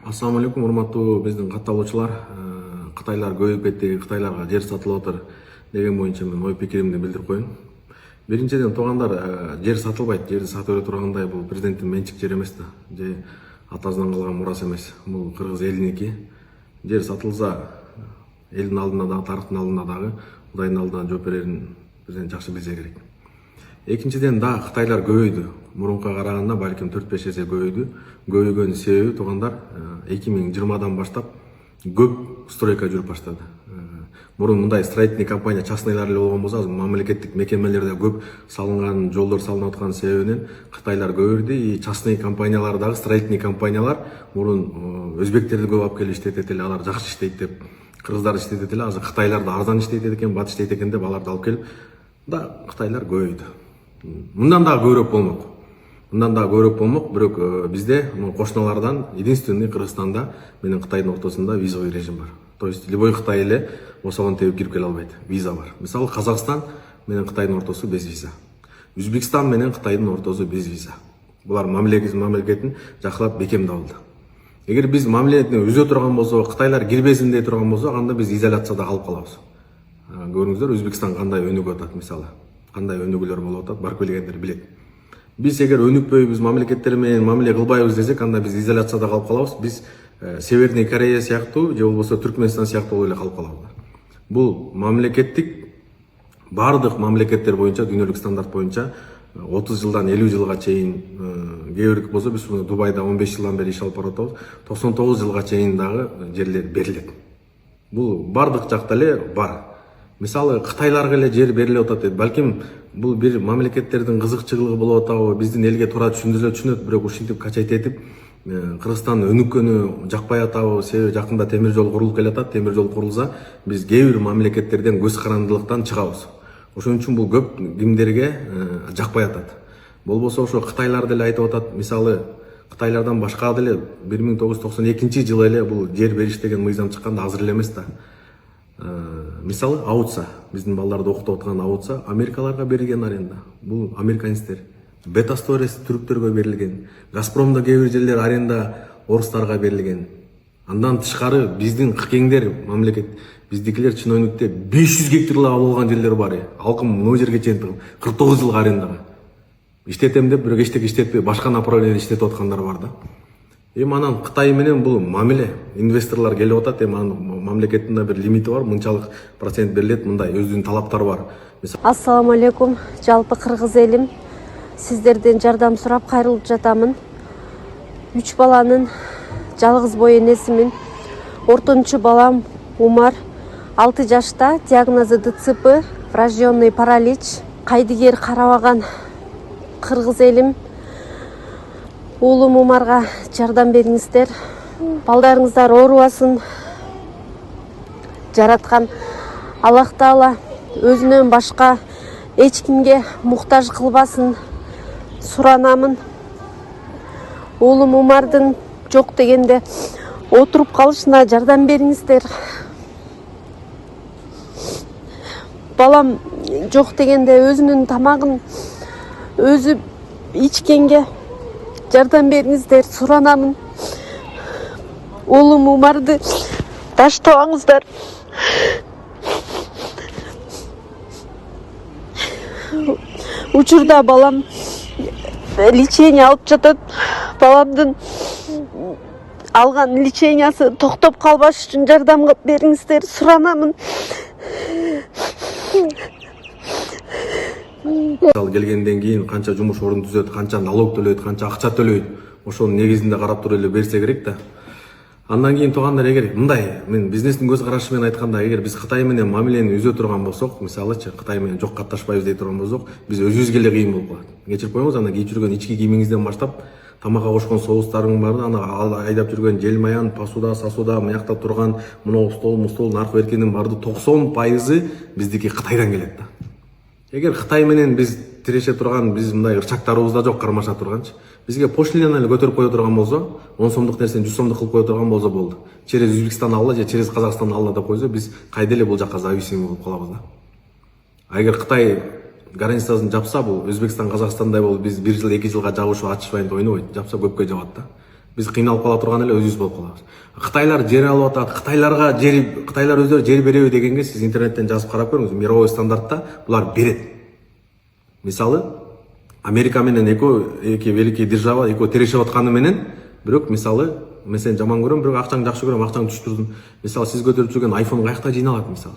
Ассаламу алейкум, урматтуу биздин катталуучулар. Кытайлар көбөйүп кетти, кытайларга жер сатылып атыр деген боюнча мен ой пикиримди билдирип коеюн. Биринчиден туугандар, жер сатылбайт. Жерди сатып эле тургандай бул президенттин менчик жери эмес да. Же атасынан калган мурас эмес. Бул кыргыз элиники. Жер сатылса элдин алдында дагы, тарыхтын алдында дагы, Кудайдын алдында жооп берерин президент жакшы билсе керек. Экинчиден да кытайлар көбөйдү. Мурунка караганда балким 4-5 эсе көбөйдү. Көбөйгөнүн себеби туугандар 2020 баштап көп стройка жүрүп баштады. Мурун мындай строительный компания частныйлар эле болгон болсо, азыр мамлекеттик мекемелерде көп салынган, жолдор салынып аткан себебинен кытайлар көбөйдү. И частный компаниялар дагы, строительный компаниялар мурун өзбектерди көп алып келип иштетет эле, алар жакшы иштейт деп, кыргыздар иштетет эле, азыр кытайлар да арзан иштейт экен, бат иштейт экен деп аларды алып келип да кытайлар көбөйдү. Мындан дагы көбүрөөк болмок. Бирок бизде кошуналардан единственный Кыргызстанда менен Кытайдын ортосунда визовый режим бар. То есть любой Кытай эле осогон тебип кирип келе албайт. Виза бар. Мисалы Казакстан менен Кытайдын ортосу без виза. Өзбекстан менен Кытайдын ортосу без виза. Булар мамлекетин жакшылап бекемдеп алды. Эгер биз мамлекетти үзө турган болсок, Кытайлар кирбесин дей турган болсок, анда биз изоляцияда калып калабыз. Көрүңүздөр, Өзбекстан кандай өнүгүп атат, мисалы. Кандай өнүгүүлөр болуп атат, барып келгендер билет. Биз эгер өнүкпөйбүз, мамлекеттер менен мамиле кылбайбыз десек, анда биз изоляцияда калып калабыз. Биз Северный Корея сыяктуу же болбосо Түркмөнстан сыяктуу болуп эле калып калабыз. Бул мамлекеттик бардык мамлекеттер боюнча, дүйнөлүк стандарт боюнча 30 жылдан 50 жылга чейин, кээ бирки болсо биз Дубайда 15 жылдан бери иш алып баратабыз, 99 жылга чейин дагы жерлер берилет. Бул бардык жакта эле бар. Мисалы кытайларга эле жер берилип атат. Балким бул бир мамлекеттердин кызыкчылыгы болуп атабы, биздин элге туура түшүндүрүлөт, бирок ушинтип качайт этип Кыргызстандын өнүккөнү жакпай атабы. Себеби жакында темир жол курулуп келатат. Темир жол курулса, биз кээ бир мамлекеттерден көз карандылыктан чыгабыз. Ошон үчүн бул көп кимдерге жакпай атат. Болбосо ошо кытайлар деле айтып атат. Мисалы кытайлардан башка деле 1992 жылы эле бул жер бериш деген мыйзам чыкканда азыр эле эмес да. Мисалы Аутса, биздин балдарды окутуп аткан Аутса Америкаларга берилген аренда. Бул американецтер. Бетасторис түрктөргө берилген. Газпромдо кээ бир жерлер аренда орустарга берилген. Андан тышкары биздин кеңдер мамлекет, биздикилер чиновниктер 500 гектарлап алган жерлер бар. Алкым мына жерге чейин 49 жылга арендага. Иштетем деп бирок эчтеке иштетпей башка направлениеде иштетип аткандар бар да. Анан Кытай менен бул мамиле, инвесторлор келип атат, анын мамлекеттин да бир лимити бар, мынчалык процент берилет, мындай өзүнүн талаптары бар. Ассаламу алейкум, жалпы кыргыз элим. Сиздерден жардам сурап кайрылып жатамын. 3 баланын жалгыз бой энесимин. Ортончу балам Умар, 6 жашта, диагнозу ДЦП, врожденный паралич. Кайдыгер карабаган кыргыз элим. Уулум Умарга жардам бериңиздер. Балдарыңыздар оорубасын. Жараткан Аллах Таала өзүнөн башка эч кимге муктаж кылбасын суранамын. Уулум Умардын жок дегенде отуруп калышына жардам бериңиздер. Балам жок дегенде өзүнүн тамагын өзү ичкенге жардам бериңиздер, суранамын. Уулум Умарды таштабаңыздар. Учурда балам лечение алып жатат. Баламдын алган лечениясы токтоп калбаш үчүн жардам бериңиздер, суранамын. Келгенден кийин канча жумуш орун түзөт, канча налог төлөйт, канча акча төлөйт, ошонун негизинде карап туруп эле берсе керек да. Андан кийин туугандар, эгер мындай мен бизнестин көз карашы менен айтканда, эгер биз Кытай менен мамилени үзө турган болсок, мисалычы Кытай менен жок катташпайбыз дей турган болсок, биз өзүбүзгө эле кыйын болуп калат. Кечирип коюңуз, анда кийип жүргөн ички кийимиңизден баштап, тамакка кошкон соустарың бар, аны айдап жүргөн желмаян, посуда, сасуда, мыякта турган мына стол, наркы беркенин баарды 90% биздики Кытайдан келет да. Эгер Кытай менен биз тиреше турган, биз мындай ырчактарыбыз да жок, кармаша турганчы. Бизге пошлинаны эле көтөрүп кое турган болсо, 10 сомдук нерсени 100 сомдук кылып кое турган болсо болду. Через Өзбекстан алла же через Казакстан алла деп койсо, биз кайда эле бул жакка зависимый болуп калабыз да. А эгер Кытай границасын жапса, бул Өзбекстан, Казакстандай болуп, биз 1 жыл, 2 жылга жабышып ачышпайын деп ойнобойт. Жапса көпкө жабат да. Биз кыйналып кала турган эле өзүбүз болуп калабыз. Кытайлар жер алып атат, Кытайлар өздөрү жер береби дегенге сиз интернеттен жазып карап көрүңүз. Мировой стандартта булар берет. Мисалы, Америка менен эки великий держава, экөө тирешип атканы менен, бирок мисалы, мен сени жаман көрөм, бирок акчаңды жакшы көрөм, акчаңды түштүрдүм. Мисалы, сиз көтөрүп жүргөн iPhone каякта жыйналат мисалы?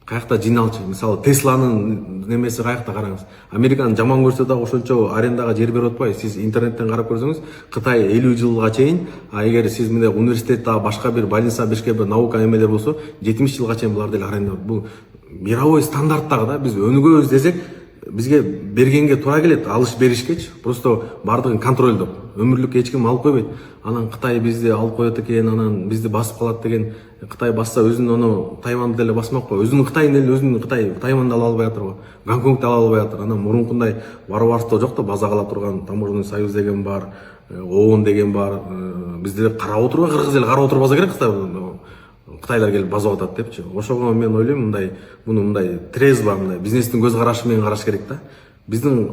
Каякта жыйналчу? Мисалы, Тесланын немеси каякта караңыз. Американы жаман көрсө да ошончо арендага жер берип атпайбы. Сиз интернеттен карап көрсөңүз, Кытай 50 жылга чейин, эгер сиз мындай университетте башка бир больница, бир наука эмелер болсо, 70 жылга чейин булар деле аренда. Бул мировой стандарттагы да, биз өнүгөбүз десек, бизге бергенге туура келет, алыш беришкечи. Просто бардыгын контролдоп, өмүрлүк эч ким алып койбойт. Анан Кытай бизди алып коет экен, анан бизди басып калат деген. Кытай басса өзүнүн ону Тайванды деле басмак го. Өзүнүн Кытайын эле өзүнүн Тайванды ала албай атыр го. Гонконгду ала албай атыр. Анан мурункундай барбарство жок да, база кала турган таможенный союз деген бар, ООН деген бар. Биз деле карап отурбай, кыргыз эле карап отурбаса керек Кытайлар келип базап атат депчи. Ошого мен ойлойм, муну мындай трезво, мындай бизнестин көз карашы менен караш керек да. Биздин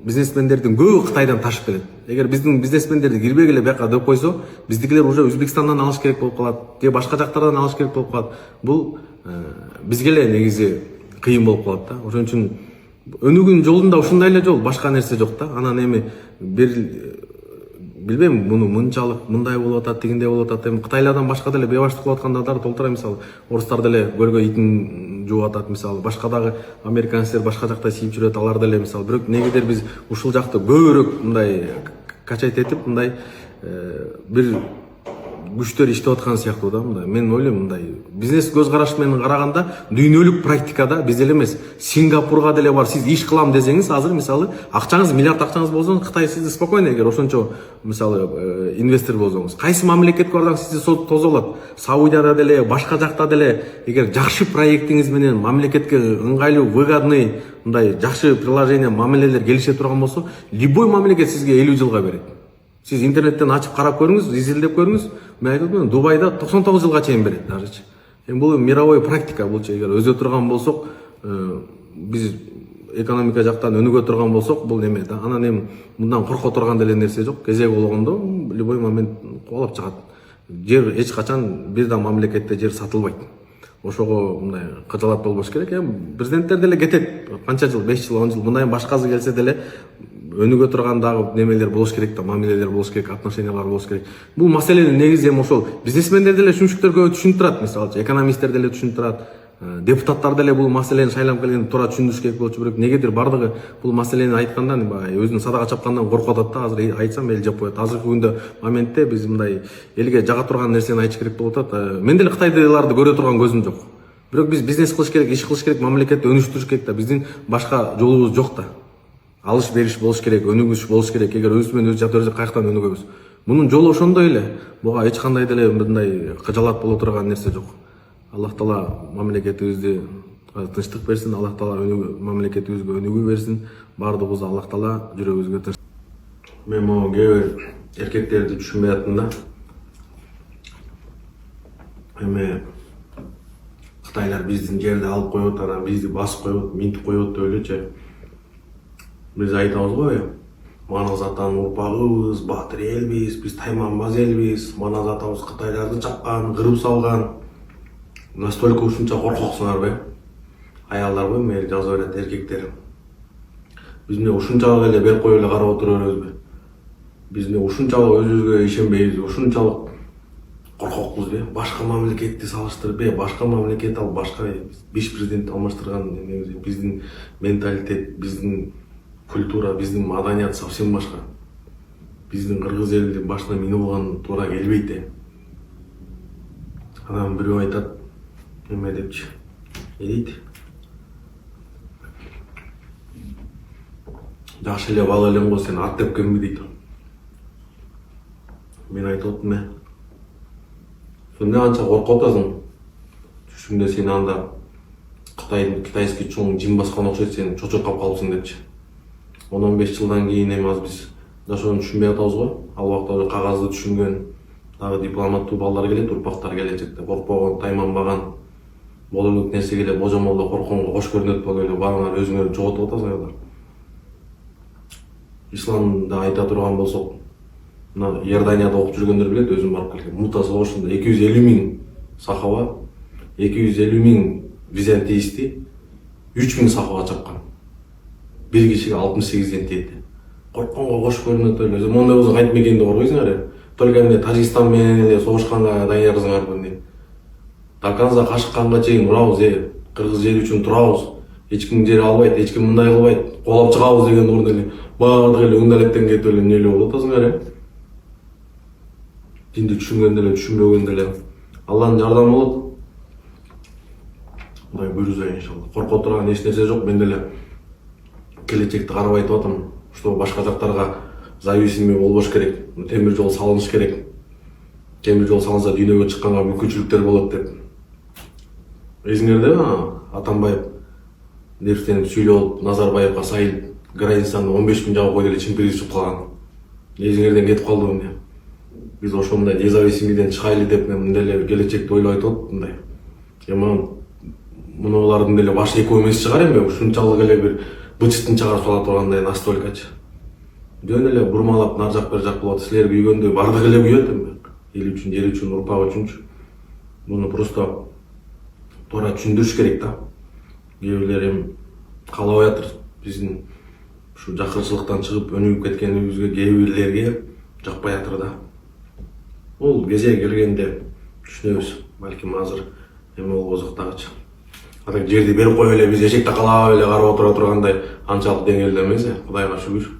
бизнесмендердин көбү Кытайдан ташып келет. Эгер биздин бизнесмендерди кирбегиле бияка деп койсо, биздикилер уже Өзбекстандан алыш керек болуп калат, же башка жактардан алыш керек болуп калат. Бул бизге эле негизи кыйын болуп калат да. Ошон үчүн өнүгүүнүн жолунда ушундай эле жол, башка нерсе жок да. Анан эми билбейм, муну мынчалык мындай болуп атат, тигиндей болуп атат. Эми Кытайлардан башка деле бебаштык кылып аткандар толтура, мисалы, орустар деле көлгө итин жууп атат, мисалы, башка дагы американецтер башка жакта сийип жүрөт, алар деле, мисалы. Бирок негедир биз ушул жакты көбүрөөк мындай качайт этип, мындай бир күчтөр иштеп аткан сыяктуу да. Мен ойлойм, мындай бизнес көз караш менен караганда дүйнөлүк практикада биз эле эмес, Сингапурга деле бар. Сиз иш кылам десеңиз, азыр мисалы, акчаңыз, миллиард акчаңыз болсо, Кытай сизди спокойно, эгер ошончо мисалы инвестор болсоңуз, кайсы мамлекетке барсаң сизди тосо алат. Саудияда деле, башка жакта деле, эгер жакшы проектиңиз менен мамлекетке ыңгайлуу, выгодный, мындай жакшы приложение, мамилелер келише турган болсо, любой мамлекет сизге 50 жылга берет. Сиз интернеттен ачып карап көрүңүз, изилдеп көрүңүз. Мен айтып атам, Дубайда 99 жылга чейин берет дажычы. Эми бул мировой практика болчу. Эгер өзө турган болсок, биз экономика жактан өнүгө турган болсок, бул неме да. Анан эми мындан корко турган деле нерсе жок. Кезеги болгондо любой момент кубалап чыгат. Жер эч качан бир да мамлекетте жер сатылбайт. Ошого мындай кыжалат болбош керек. Президенттер деле кетет. Канча жыл, 5 жыл, 10 жыл, мындай башкасы келсе деле өнүгө турган дагы немелер болуш керек да, мамилелер болуш керек, отношениялар болуш керек. Бул маселенин негизи эми ошол. Бизнесмендер деле шүмшүктөр көбү түшүнүп турат, мисалы, экономисттер деле түшүнүп турат, депутаттар деле бул маселени шайлап келгенде туура түшүндүрүш керек болчу. Бирок негедир бардыгы бул маселени айтканда өзүнүн садага чапкандан коркуп атат да. Азыр айтсам эл жап коет. Азыркы күндө моментте биз мындай элге жага турган нерсени айтыш керек болуп атат. Мен деле Кытайларды көрө турган көзүм жок. Бирок биз бизнес кылыш керек, иш кылыш керек, мамлекетти өнүктүрүш керек да. Биздин башка жолубуз жок да. Алыш бериш болуш керек, өнүгүш болуш керек. Эгер өзүбүз менен өзү жатып каяктан өнүгөбүз? Мунун жолу ошондой эле. Буга эч кандай деле мындай кыжалат боло турган нерсе жок. Аллах Таала мамлекетибизди тынчтык берсин, Аллах Таала мамлекетибизге өнүгүү берсин. Бардыгыбызды Аллах Таала жүрөгүбүзгө тынч. Мен могу кээ бир эркектерди түшүнбөй аттым да. Эми Кытайлар биздин жерди алып коет, анан бизди басып коет, минтип коет деп элечи. Биз айтабыз го, Манас атанын урпагыбыз, баатыр элбиз, биз тайманбаз элбиз, Манас атабыз Кытайларды чапкан, кырып салган. Настолько ушунча коркоксуңарбы? Аялдарбы, мейли жаза берет, эркектер. Биз эмне ушунчалык эле берип коюп эле карап отура беребизби? Биз эмне ушунчалык өзүбүзгө ишенбейбизби? Ушунчалык коркокпузбу? Башка мамлекетти салыштырып, башка мамлекет алып, башка 5 президент алмаштырган биздин менталитет, биздин культура, биздин маданият совсем башка. Биздин кыргыз элдин башына мине болгон туура келбейт. Анан бирөө айтат, эме депчи, дейт. Жакшы эле бала элең го, сен ат тепкенби дейт. Мен айтып атам, сен эмне анча коркуп атасың? Түшүмдө сен анда китайский чоң жин баскан окшойт, сен чочуркап калыпсың депчи. 10-15 жылдан кийин эми аз биз жашоону түшүнбөй атабыз го. Ал убакта кагазды түшүнгөн дагы дипломаттуу балдар келет, урпактар келечекте. Коркпогон, тайманбаган, бололук нерсе келе божомолдо коркконго кош көрүнөт болуп эле барыңар өзүңөр жоготуп атасыңар. Исламда айта турган болсок, мына Иорданияда окуп жүргөндөр билет, өзүм барып келгем. Мута согушунда 250 миң сахаба, 250 миң византиисти 3 миң сахаба чапкан. Бир кишиге 68 ден тиет. Коркконго кош көрүнөт эле. Мондай болсо кантип мекенди коргойсуңар? Только эмне Тажикстан менен эле согушканга даярсыңар эмне? До кашыкканга чейин урабыз, кыргыз жери үчүн турабыз. Эч ким жер албайт, эч ким мындай кылбайт. Колоп чыгабыз деген ордун эле баардык эле үндалектен кетип эле эмне эле болуп атасыңар? Динди түшүнгөндө эле, түшүнбөгөндө эле Алланын жардамы болот. Мындай буйруза иншалла. Корко турган эч нерсе жок. Мен деле келечекти карап айтып атам. Что башка жактарга зависимый болбош керек. Темир жол салыныш керек. Темир жол салынса дүйнөгө чыкканга мүмкүнчүлүктөр болот деп. Эсиңерде Атамбаев нервтенип сүйлөп Назарбаевга сайыл границаны 15 миң жабып койду эле чемпирди чыгып калган. Эсиңерден кетип калды эмне? Биз ошондой независимийден чыгайлы деп мындай эле келечекти ойлоп атат мындай. Мунулардын деле башы экөө эмес чыгар эми, ушунчалык эле бир бычыктын чыгарып сала тургандай настолькачы. Жөн эле бурмалап нар жак бер жак болот. Силер күйгөндө бардык эле күйөт эми. Эл үчүн, жер үчүн, урпак үчүнчү. Муну просто туура түшүндүрүш керек да. Кээ бирлер эми каалабай атыр биздин ушу жакырчылыктан чыгып өнүгүп кеткенибизге, кээ бирлерге жакпай атыр да. Бул кезеги келгенде түшүнөбүз. Балким азыр эме болбосок дагычы. Жерди берип коюп эле биз эчекте калап эле карап отура тургандай анчалык деңгээлде эмес, Кудайга шүгүр.